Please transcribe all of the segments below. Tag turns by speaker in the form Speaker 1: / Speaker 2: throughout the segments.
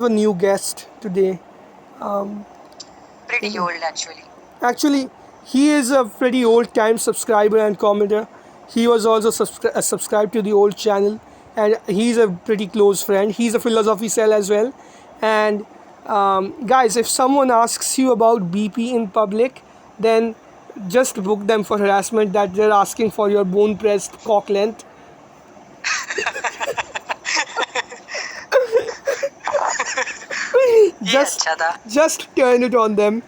Speaker 1: a new guest today. Um,
Speaker 2: Pretty old actually.
Speaker 1: Actually, he is a pretty old time subscriber and commenter. He was also subscribed to the old channel, and he's a pretty close friend. He's a philosophy cell as well. And guys, if someone asks you about BP in public, then just book them for harassment that they're asking for your bone pressed cock length.
Speaker 2: Yeah,
Speaker 1: Just,
Speaker 2: Chada.
Speaker 1: just turn it on them.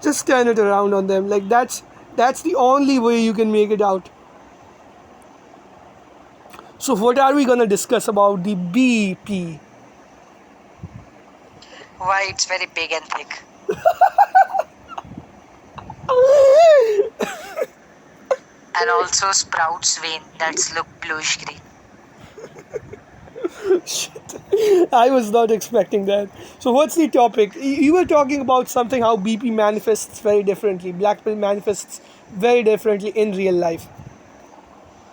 Speaker 1: Just turn it around on them. Like that's the only way you can make it out. So what are we gonna discuss about the BP?
Speaker 2: Why it's very big and thick. And also sprouts vein that's look bluish green.
Speaker 1: I was not expecting that. So what's the topic? You were talking about something how BP manifests very differently. Black pill manifests very differently in real life.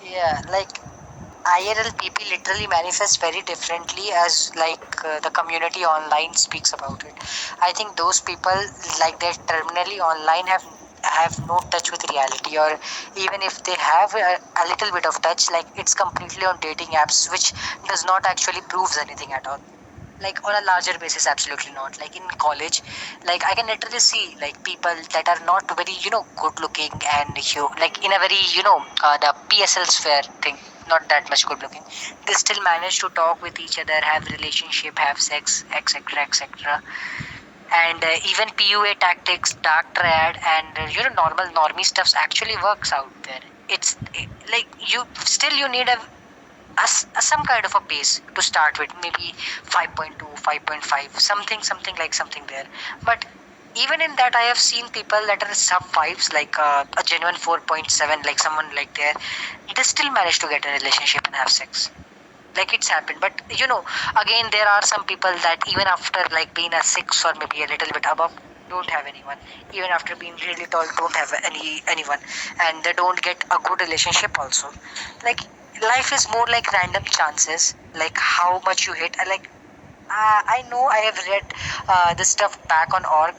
Speaker 2: Yeah, like IRL PP literally manifests very differently as the community online speaks about it. I think those people like they're terminally online have no touch with reality, or even if they have a little bit of touch, like it's completely on dating apps, which does not actually proves anything at all. Like on a larger basis, absolutely not. Like in college, like I can literally see like people that are not very good looking, and you like in a very the PSL sphere thing, not that much good looking, they still manage to talk with each other, have relationship, have sex, etc., etc. And even PUA tactics, dark triad, and normal normie stuffs actually works out there. Like you need some kind of a pace to start with, maybe 5.2, 5.5, something like something there. But even in that, I have seen people that are sub fives, like a genuine 4.7, like someone like there, they still manage to get a relationship and have sex. Like it's happened. But again, there are some people that even after like being a six or maybe a little bit above, don't have anyone. Even after being really tall, don't have anyone, and they don't get a good relationship also. Like life is more like random chances, like how much you hit. I know I have read this stuff back on org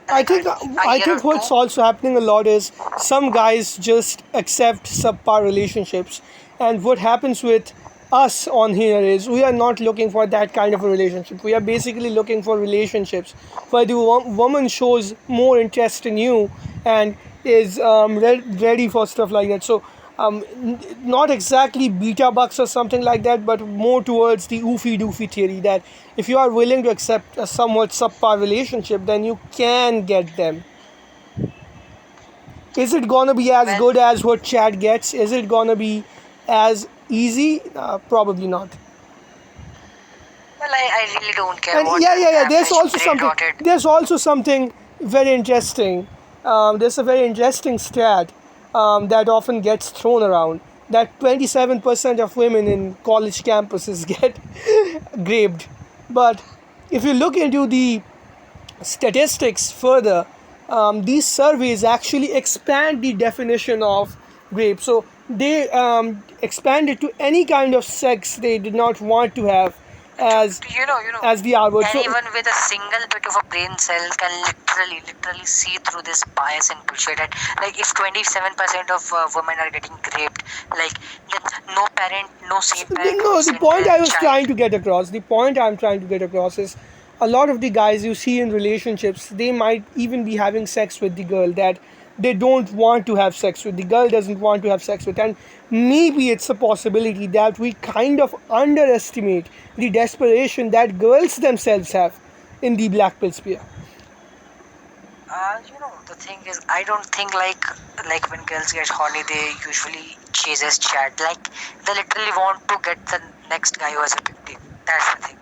Speaker 1: I
Speaker 2: like
Speaker 1: think
Speaker 2: a
Speaker 1: I
Speaker 2: year or
Speaker 1: think
Speaker 2: two.
Speaker 1: what's also happening a lot is some guys just accept subpar relationships, and what happens with us on here is we are not looking for that kind of a relationship. We are basically looking for relationships where the woman shows more interest in you and is ready for stuff like that. So not exactly beta bucks or something like that, but more towards the oofy doofy theory that if you are willing to accept a somewhat subpar relationship, then you can get them. Is it gonna be as
Speaker 2: Well,
Speaker 1: good as what Chad gets? Is it gonna be as easy? Probably not.
Speaker 2: I really don't care
Speaker 1: And
Speaker 2: what
Speaker 1: yeah, yeah, yeah. There's
Speaker 2: average
Speaker 1: also
Speaker 2: brain
Speaker 1: something.
Speaker 2: rotted.
Speaker 1: There's also something very interesting. There's a very interesting stat that often gets thrown around. That 27% of women in college campuses get raped. But if you look into the statistics further, these surveys actually expand the definition of rape. So they expand it to any kind of sex they did not want to have as as the R word. So
Speaker 2: Anyone with a single bit of a brain cell can literally see through this bias and bullshit. And like, if 27% of women are getting raped, like, then no parent, no safe parent would
Speaker 1: no, the
Speaker 2: send
Speaker 1: point
Speaker 2: their
Speaker 1: I was trying
Speaker 2: child.
Speaker 1: to get across, the point I'm trying to get across is a lot of the guys you see in relationships, they might even be having sex with the girl that they don't want to have sex with. The girl doesn't want to have sex with. And maybe it's a possibility that we kind of underestimate the desperation that girls themselves have in the black pill sphere.
Speaker 2: The thing is, I don't think like when girls get horny, they usually chases chat. Like, they literally want to get the next guy who has a big dick. That's the thing.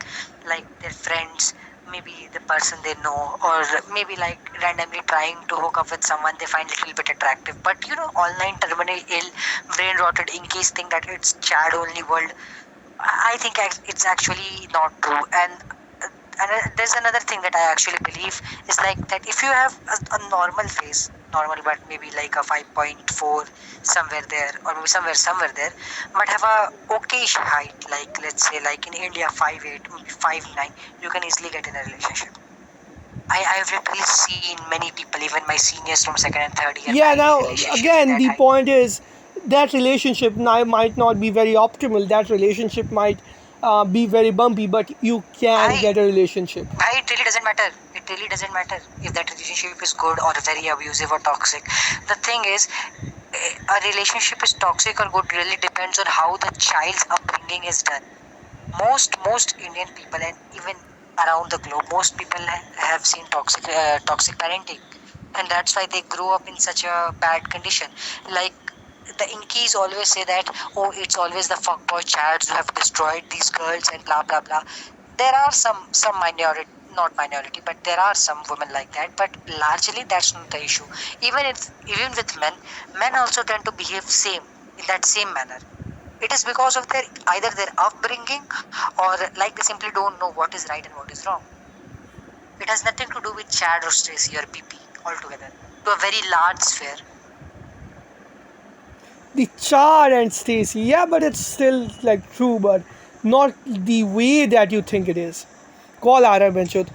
Speaker 2: Like their friends, maybe the person they know, or maybe like randomly trying to hook up with someone they find a little bit attractive. But online terminally ill, brain rotted, in case think that it's chat only world. I think it's actually not true. And And there's another thing that I actually believe is like that if you have a normal face, normal but maybe like a 5.4 somewhere there, or maybe somewhere there, but have a okayish height, like let's say like in India 5'8", maybe 5'9", you can easily get in a relationship. I've literally seen many people, even my seniors from second and third year,
Speaker 1: Yeah,
Speaker 2: marrying in
Speaker 1: now
Speaker 2: relationships in
Speaker 1: again,
Speaker 2: that
Speaker 1: the
Speaker 2: height.
Speaker 1: point is that relationship now might not be very optimal. That relationship might be very bumpy, but you can
Speaker 2: Bhai,
Speaker 1: get a relationship.
Speaker 2: it really doesn't matter. It really doesn't matter if that relationship is good or very abusive or toxic. The thing is, a relationship is toxic or good really depends on how the child's upbringing is done. Most Indian people, and even around the globe, most people have seen toxic parenting, and that's why they grow up in such a bad condition. Like the Inkies always say that, oh, it's always the fuckboy chads who have destroyed these girls and blah blah blah. There are some minority, not minority, but there are some women like that. But largely, that's not the issue. Even with men, men also tend to behave same in that same manner. It is because of their either their upbringing, or like they simply don't know what is right and what is wrong. It has nothing to do with Chad or Stacy or PP altogether. To a very large sphere.
Speaker 1: The Chad and Stacy, yeah, but it's still like true, but not the way that you think it is. Call Ara Benchut.